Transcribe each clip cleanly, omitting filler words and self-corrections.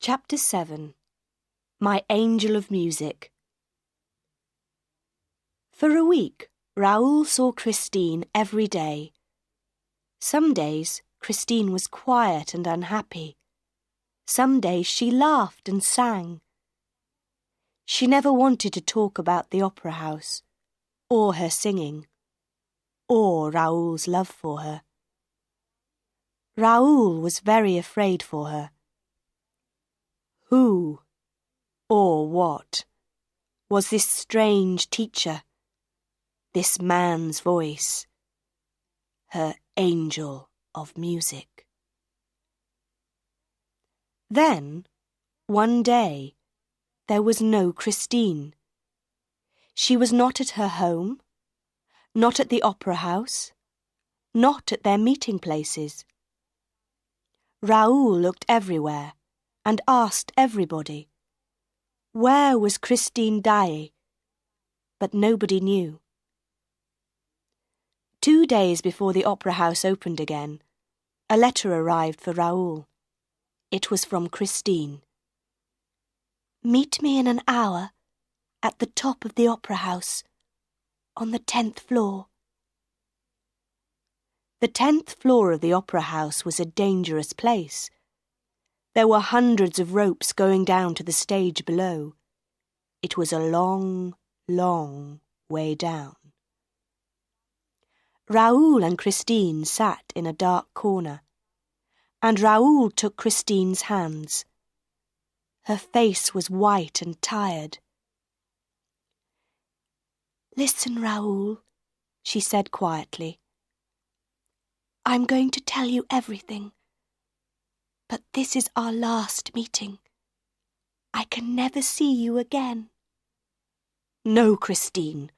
Chapter 7. My Angel of Music. For a week, Raoul saw Christine every day. Some days, Christine was quiet and unhappy. Some days she laughed and sang. She never wanted to talk about the opera house, or her singing, or Raoul's love for her. Raoul was very afraid for her. Who, or what, was this strange teacher, this man's voice, her angel of music? Then, one day, there was no Christine. She was not at her home, not at the opera house, not at their meeting places. Raoul looked everywhere and asked everybody, where was Christine Daae? But nobody knew. 2 days before the opera house opened again, a letter arrived for Raoul. It was from Christine. Meet me in an hour at the top of the opera house, on the 10th floor. The 10th floor of the opera house was a dangerous place. There were hundreds of ropes going down to the stage below. It was a long, long way down. Raoul and Christine sat in a dark corner, and Raoul took Christine's hands. Her face was white and tired. Listen, Raoul, she said quietly. I'm going to tell you everything. But this is our last meeting. I can never see you again. No, Christine,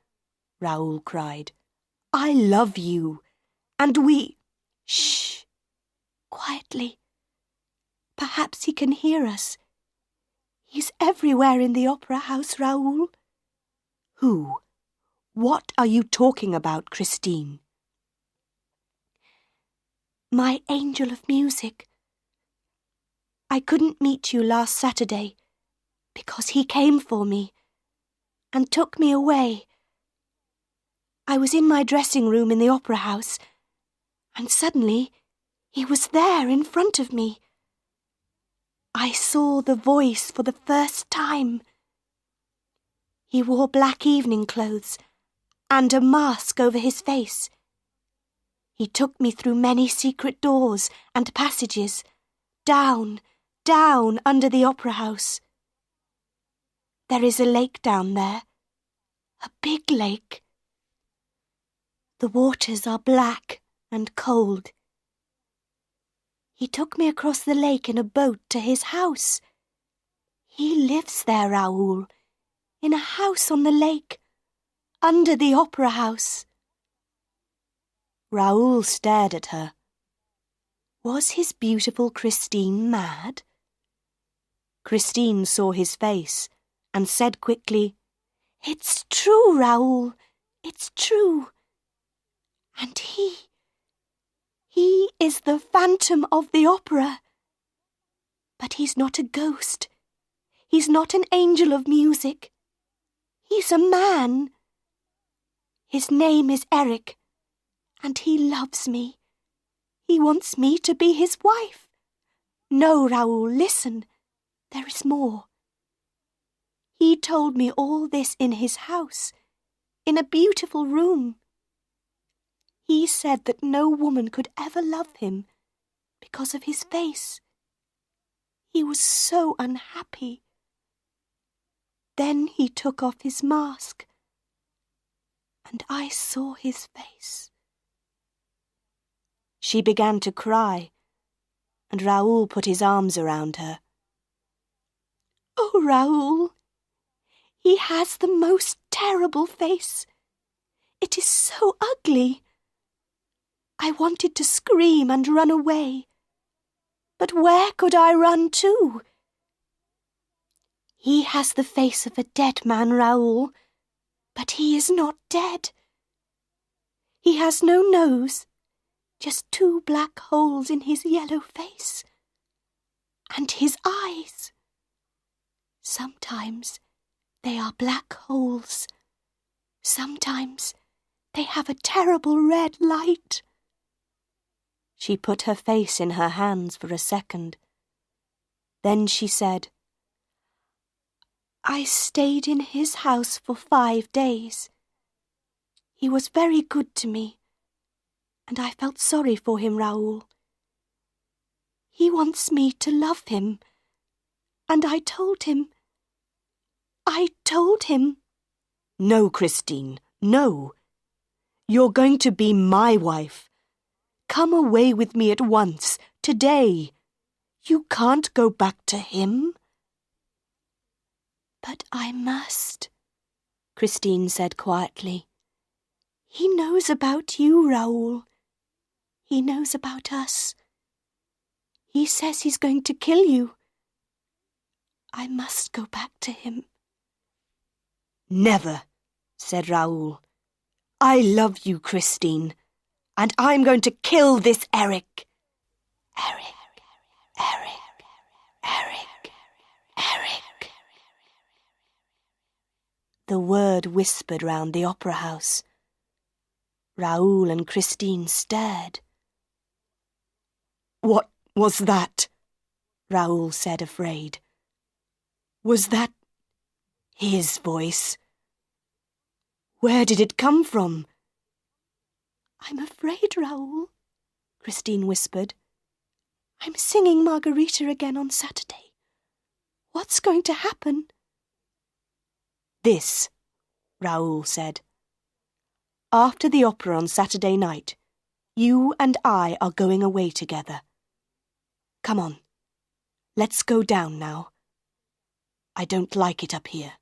Raoul cried. I love you, and we... Shh! Quietly. Perhaps he can hear us. He's everywhere in the opera house, Raoul. Who? What are you talking about, Christine? My angel of music. I couldn't meet you last Saturday because he came for me and took me away. I was in my dressing room in the opera house and suddenly he was there in front of me. I saw the voice for the first time. He wore black evening clothes and a mask over his face. He took me through many secret doors and passages, down under the opera house. There is a lake down there, a big lake. The waters are black and cold. He took me across the lake in a boat to his house. He lives there, Raoul, in a house on the lake, under the opera house. Raoul stared at her. Was his beautiful Christine mad? Christine saw his face and said quickly, It's true, Raoul, it's true. And he is the Phantom of the Opera. But he's not a ghost. He's not an angel of music. He's a man. His name is Eric, and he loves me. He wants me to be his wife. No, Raoul, listen. There is more. He told me all this in his house, in a beautiful room. He said that no woman could ever love him because of his face. He was so unhappy. Then he took off his mask, and I saw his face. She began to cry, and Raoul put his arms around her. Oh, Raoul, he has the most terrible face. It is so ugly. I wanted to scream and run away. But where could I run to? He has the face of a dead man, Raoul, but he is not dead. He has no nose, just 2 black holes in his yellow face. And his eyes. Sometimes they are black holes. Sometimes they have a terrible red light. She put her face in her hands for a second. Then she said, I stayed in his house for 5 days. He was very good to me, and I felt sorry for him, Raoul. He wants me to love him, and I told him. No, Christine, no. You're going to be my wife. Come away with me at once, today. You can't go back to him. But I must, Christine said quietly. He knows about you, Raoul. He knows about us. He says he's going to kill you. I must go back to him. Never, said Raoul. I love you, Christine, and I'm going to kill this Eric. Eric. The word whispered round the opera house. Raoul and Christine stared. What was that? Raoul said, afraid. Was that his voice? Where did it come from? I'm afraid, Raoul, Christine whispered. I'm singing Margarita again on Saturday. What's going to happen? This, Raoul said. After the opera on Saturday night, you and I are going away together. Come on, let's go down now. I don't like it up here.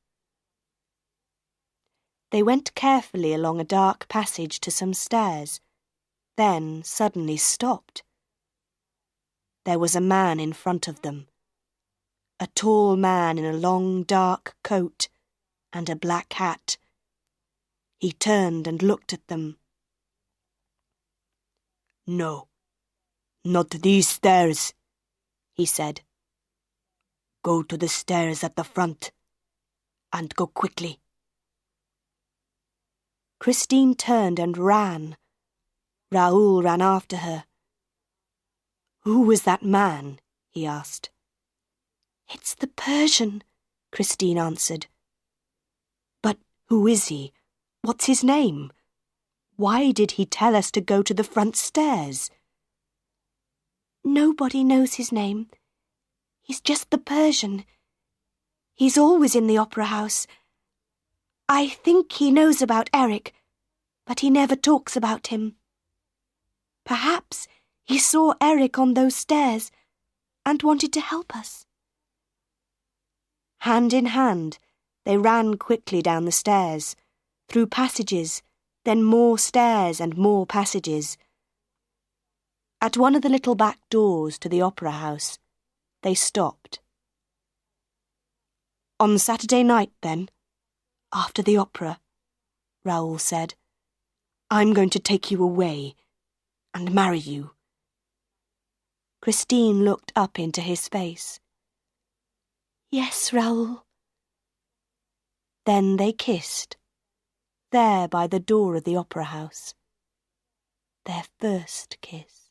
They went carefully along a dark passage to some stairs, then suddenly stopped. There was a man in front of them, a tall man in a long dark coat and a black hat. He turned and looked at them. No, not these stairs, he said. Go to the stairs at the front, and go quickly. Christine turned and ran. Raoul ran after her. Who was that man? He asked. It's the Persian, Christine answered. But who is he? What's his name? Why did he tell us to go to the front stairs? Nobody knows his name. He's just the Persian. He's always in the opera house. I think he knows about Eric, but he never talks about him. Perhaps he saw Eric on those stairs and wanted to help us. Hand in hand, they ran quickly down the stairs, through passages, then more stairs and more passages. At one of the little back doors to the opera house, they stopped. On Saturday night, then, after the opera, Raoul said, I'm going to take you away and marry you. Christine looked up into his face. Yes, Raoul. Then they kissed, there by the door of the opera house. Their first kiss.